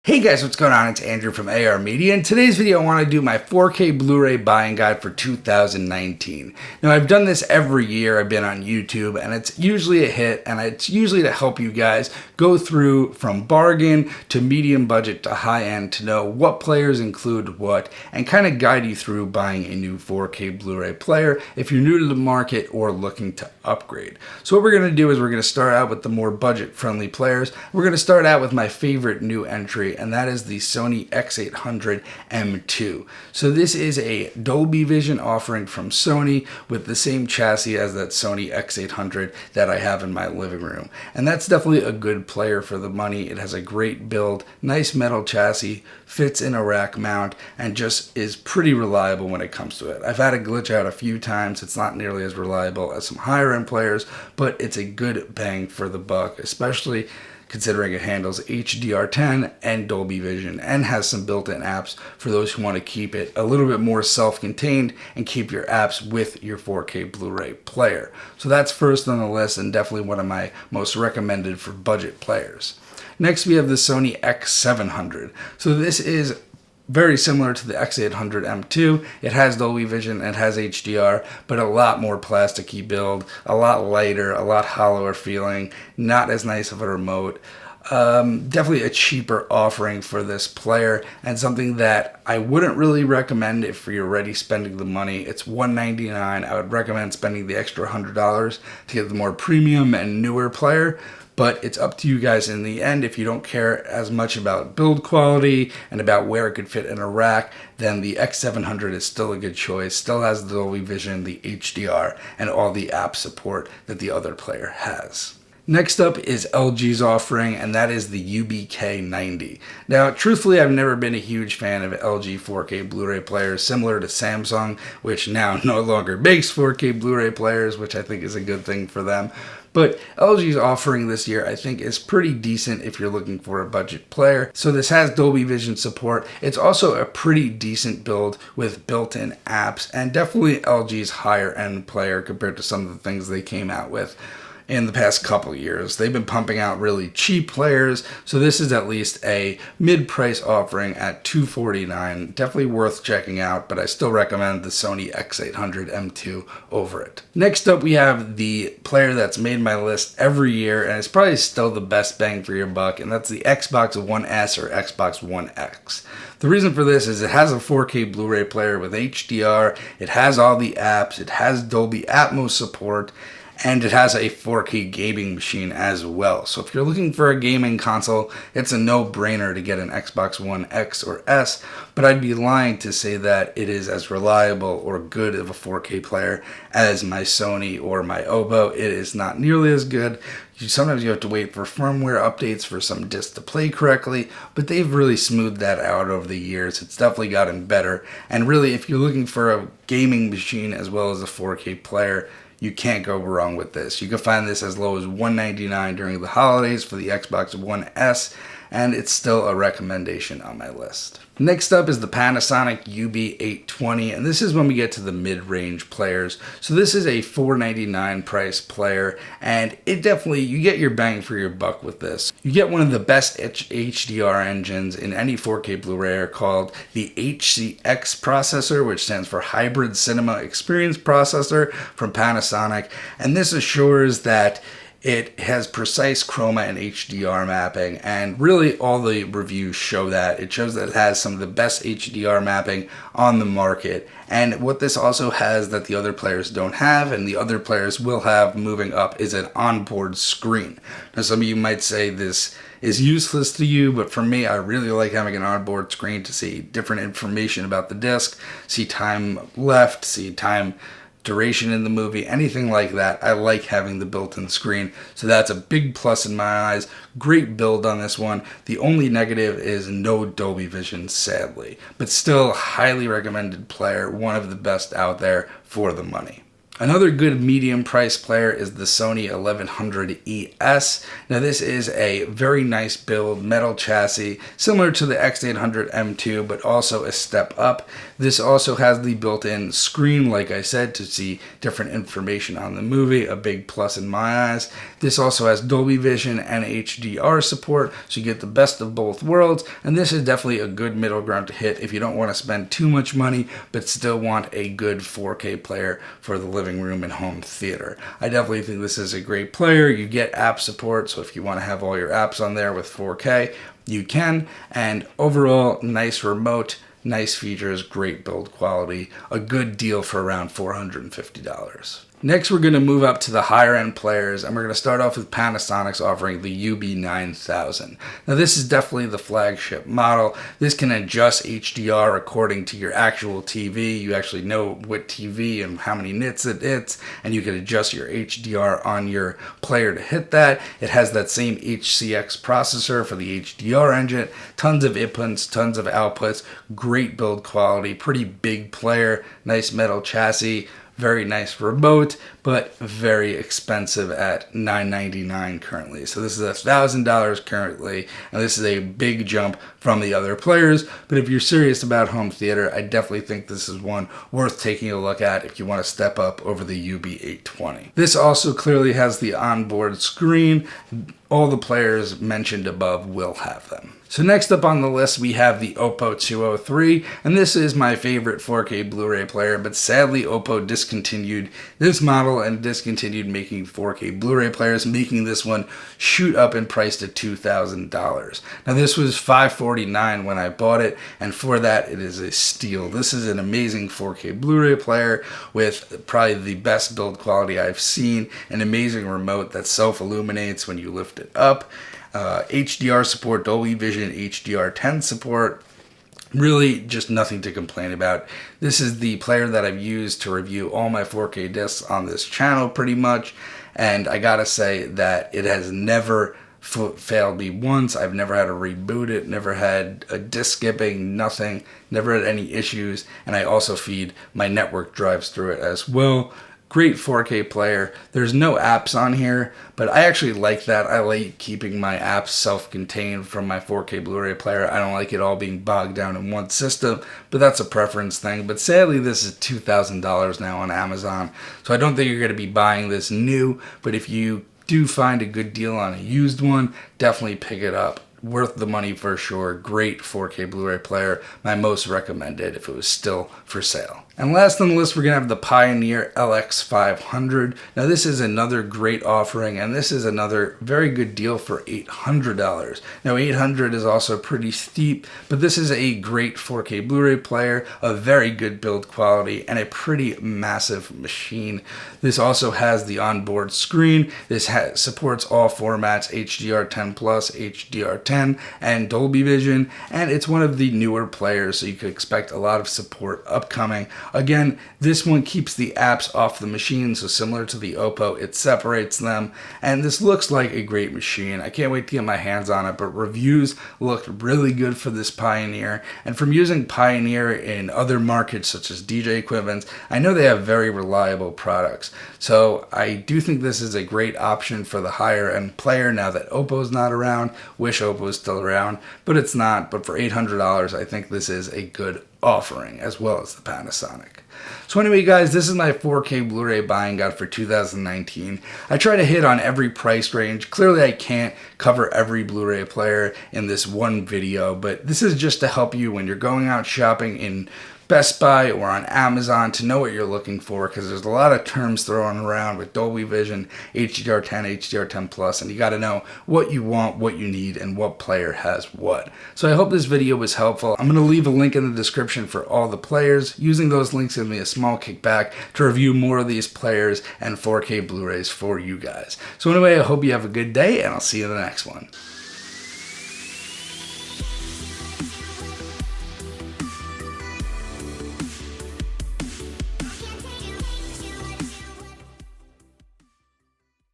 Hey guys, what's going on? It's Andrew from AR Media. In today's video, I want to do my 4K Blu-ray buying guide for 2019. Now, I've done this every year. I've been on YouTube, and it's usually a hit, and it's usually to help you guys go through from bargain to medium budget to high end to know what players include what, and kind of guide you through buying a new 4K Blu-ray player if you're new to the market or looking to upgrade. So what we're going to do is we're going to start out with the more budget-friendly players. We're going to start out with my favorite new entry, and that is the Sony X800M2. So this is a Dolby Vision offering from Sony with the same chassis as that Sony X800 that I have in my living room. And that's definitely a good player for the money. It has a great build, nice metal chassis, fits in a rack mount, and just is pretty reliable when it comes to it. I've had it glitch out a few times. It's not nearly as reliable as some higher end players, but it's a good bang for the buck, especially considering it handles HDR10 and Dolby Vision and has some built-in apps for those who want to keep it a little bit more self-contained and keep your apps with your 4K Blu-ray player. So that's first on the list and definitely one of my most recommended for budget players. Next, we have the Sony X700. So this is very similar to the X800M2. It has Dolby Vision, it has HDR, but a lot more plasticky build, a lot lighter, a lot hollower feeling, not as nice of a remote. Definitely a cheaper offering for this player and something that I wouldn't really recommend if you're already spending the money. It's $199. I would recommend spending the extra $100 to get the more premium and newer player. But it's up to you guys in the end. If you don't care as much about build quality and about where it could fit in a rack, then the X700 is still a good choice. Still has the Dolby Vision, the HDR, and all the app support that the other player has. Next up is LG's offering, and that is the UB9000. Now, truthfully, I've never been a huge fan of LG 4K Blu-ray players, similar to Samsung, which now no longer makes 4K Blu-ray players, which I think is a good thing for them. But LG's offering this year, I think, is pretty decent if you're looking for a budget player. So this has Dolby Vision support. It's also a pretty decent build with built-in apps, and definitely LG's higher-end player compared to some of the things they came out with in the past couple years. They've been pumping out really cheap players, so this is at least a mid-price offering at $249. Definitely worth checking out, but I still recommend the Sony X800M2 over it. Next up, we have the player that's made my list every year, and it's probably still the best bang for your buck, and that's the Xbox One S or Xbox One X. The reason for this is it has a 4K Blu-ray player with HDR, it has all the apps, it has Dolby Atmos support, and it has a 4K gaming machine as well. So if you're looking for a gaming console, it's a no-brainer to get an Xbox One X or S, but I'd be lying to say that it is as reliable or good of a 4K player as my Sony or my OPPO. It is not nearly as good. Sometimes you have to wait for firmware updates for some discs to play correctly, but they've really smoothed that out over the years. It's definitely gotten better. And really, if you're looking for a gaming machine as well as a 4K player, you can't go wrong with this. You can find this as low as $199 during the holidays for the Xbox One S, and it's still a recommendation on my list. Next up is the Panasonic UB80, and this is when we get to the mid-range players. So this is a $499 price player, and it definitely, you get your bang for your buck with this. You get one of the best HDR engines in any 4K Blu-ray called the HCX processor, which stands for Hybrid Cinema Experience Processor from Panasonic, and this assures that it has precise chroma and HDR mapping, and really all the reviews show that. It shows that it has some of the best HDR mapping on the market. And what this also has that the other players don't have and the other players will have moving up is an onboard screen. Now, some of you might say this is useless to you, but for me, I really like having an onboard screen to see different information about the disc, see time left, see time duration in the movie, anything like that. I like having the built-in screen, so that's a big plus in my eyes. Great build on this one. The only negative is no Dolby Vision, sadly, but still highly recommended player, one of the best out there for the money. Another good medium price player is the Sony 1100 ES. Now this is a very nice build, metal chassis, similar to the X800M2, but also a step up. This also has the built-in screen, like I said, to see different information on the movie, a big plus in my eyes. This also has Dolby Vision and HDR support, so you get the best of both worlds, and this is definitely a good middle ground to hit if you don't want to spend too much money, but still want a good 4K player for the living room and home theater. I definitely think this is a great player. You get app support, so if you want to have all your apps on there with 4K, you can. And overall, nice remote, nice features, great build quality, a good deal for around $450. Next, we're going to move up to the higher end players, and we're going to start off with Panasonic's offering the UB9000. Now this is definitely the flagship model. This can adjust HDR according to your actual TV. You actually know what TV and how many nits it hits, and you can adjust your HDR on your player to hit that. It has that same HCX processor for the HDR engine, tons of inputs, tons of outputs, great build quality, pretty big player, nice metal chassis, very nice remote, but very expensive at $999 currently. So this is $1,000 currently, and this is a big jump from the other players. But if you're serious about home theater, I definitely think this is one worth taking a look at if you want to step up over the UB820. This also clearly has the onboard screen. All the players mentioned above will have them. So next up on the list, we have the OPPO 203, and this is my favorite 4K Blu-ray player, but sadly OPPO discontinued this model and discontinued making 4K Blu-ray players, making this one shoot up in price to $2,000. Now this was $549 when I bought it, and for that it is a steal. This is an amazing 4K Blu-ray player with probably the best build quality I've seen, an amazing remote that self-illuminates when you lift it up. HDR support, Dolby Vision, HDR10 support. Really just nothing to complain about. This is the player that I've used to review all my 4K discs on this channel pretty much, and I gotta say that it has never failed me once. I've never had to reboot it, never had a disk skipping, nothing, never had any issues, and I also feed my network drives through it as well. Great 4K player. There's no apps on here, but I actually like that. I like keeping my apps self-contained from my 4K Blu-ray player. I don't like it all being bogged down in one system, but that's a preference thing. But sadly, this is $2,000 now on Amazon, so I don't think you're going to be buying this new, but if you do find a good deal on a used one, definitely pick it up. Worth the money for sure. Great 4K Blu-ray player. My most recommended if it was still for sale. And last on the list, we're going to have the Pioneer LX500. Now this is another great offering, and this is another very good deal for $800. Now $800 is also pretty steep, but this is a great 4K Blu-ray player, a very good build quality, and a pretty massive machine. This also has the onboard screen. This supports all formats, HDR10+, HDR10, and Dolby Vision, and it's one of the newer players, so you could expect a lot of support upcoming. Again, this one keeps the apps off the machine, so similar to the OPPO, it separates them, and this looks like a great machine. I can't wait to get my hands on it, but reviews looked really good for this Pioneer, and from using Pioneer in other markets such as DJ equipment, I know they have very reliable products. So I do think this is a great option for the higher end player now that OPPO's not around. Wish OPPO was still around, but it's not. But for $800, I think this is a good offering, as well as the Panasonic. So anyway guys, this is my 4K Blu-ray buying guide for 2019. I try to hit on every price range. Clearly I can't cover every Blu-ray player in this one video, but this is just to help you when you're going out shopping in Best Buy or on Amazon to know what you're looking for, because there's a lot of terms thrown around with Dolby Vision, HDR10, HDR10+, and you got to know what you want, what you need, and what player has what. So I hope this video was helpful. I'm going to leave a link in the description for all the players. Using those links gives me a small kickback to review more of these players and 4K Blu-rays for you guys. So anyway, I hope you have a good day, and I'll see you in the next one.